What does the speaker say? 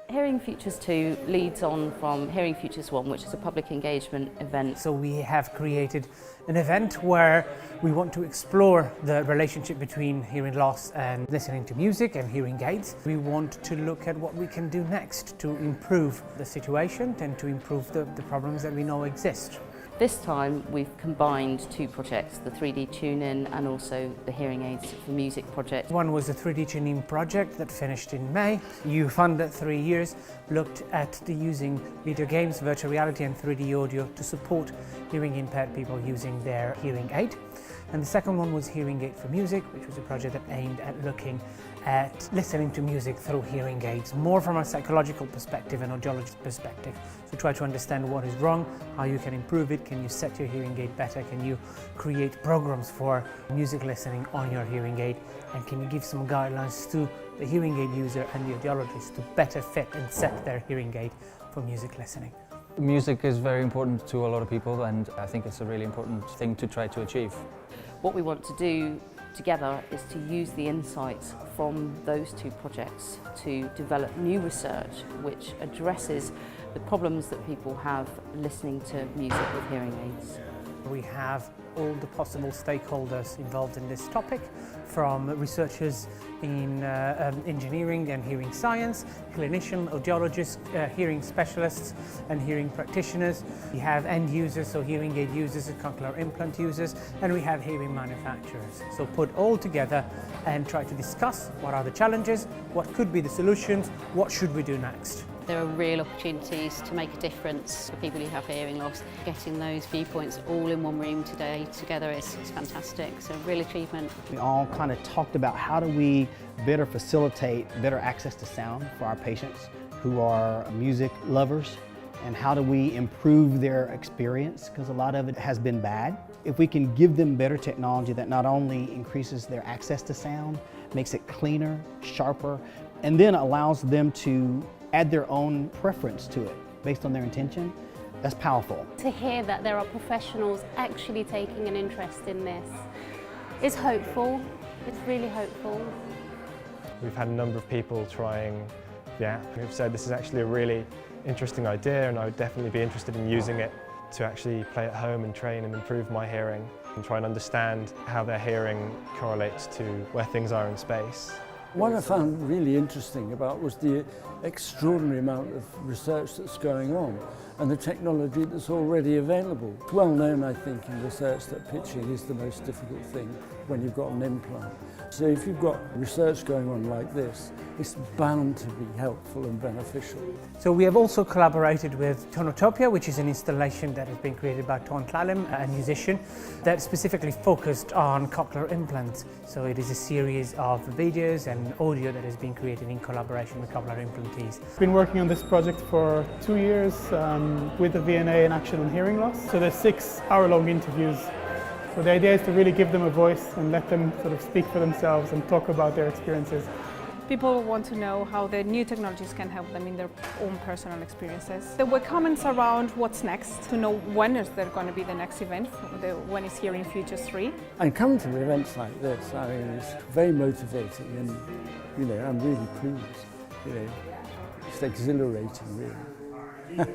Hearing Futures 2 leads on from Hearing Futures 1, which is a public engagement event. So we have created an event where we want to explore the relationship between hearing loss and listening to music and hearing aids. We want to look at what we can do next to improve the situation and to improve the problems that we know exist. This time we've combined two projects, the 3D tune-in and also the Hearing Aids for Music project. One was the 3D tune-in project that finished in May. You funded 3 years, looked at the using video games, virtual reality and 3D audio to support hearing impaired people using their hearing aid. And the second one was Hearing Aid for Music, which was a project that aimed at looking at listening to music through hearing aids, more from a psychological perspective and audiologist perspective. So try to understand what is wrong, how you can improve it, can you set your hearing aid better, can you create programs for music listening on your hearing aid, and can you give some guidelines to the hearing aid user and the audiologist to better fit and set their hearing aid for music listening. Music is very important to a lot of people, and I think it's a really important thing to try to achieve. What we want to do together is to use the insights from those two projects to develop new research which addresses the problems that people have listening to music with hearing aids. We have all the possible stakeholders involved in this topic, from researchers in engineering and hearing science, clinicians, audiologists, hearing specialists and hearing practitioners. We have end users, so hearing aid users and cochlear implant users, and we have hearing manufacturers. So put all together and try to discuss what are the challenges, what could be the solutions, what should we do next. There are real opportunities to make a difference for people who have hearing loss. Getting those viewpoints all in one room today together is fantastic. It's a real achievement. We all kind of talked about how do we better facilitate better access to sound for our patients who are music lovers, and how do we improve their experience, because a lot of it has been bad. If we can give them better technology that not only increases their access to sound, makes it cleaner, sharper, and then allows them to add their own preference to it based on their intention, that's powerful. To hear that there are professionals actually taking an interest in this is hopeful. It's really hopeful. We've had a number of people trying the app who've said this is actually a really interesting idea, and I would definitely be interested in using it to actually play at home and train and improve my hearing and try and understand how their hearing correlates to where things are in space. What I found really interesting about was the extraordinary amount of research that's going on and the technology that's already available. It's well known, I think, in research that pitching is the most difficult thing when you've got an implant. So if you've got research going on like this, it's bound to be helpful and beneficial. So we have also collaborated with Tonutopia, which is an installation that has been created by Ton Tlalem, a musician, that specifically focused on cochlear implants. So it is a series of videos and audio that has been created in collaboration with cochlear implantees. I've been working on this project for 2 years with the VNA in Action on Hearing Loss. So there's 6-hour-long interviews. So the idea is to really give them a voice and let them sort of speak for themselves and talk about their experiences. People want to know how the new technologies can help them in their own personal experiences. There were comments around what's next, to know when is there going to be the next event, when is Hearing Futures 3. And coming to events like this, I mean, it's very motivating, and I'm really pleased. It's exhilarating, really.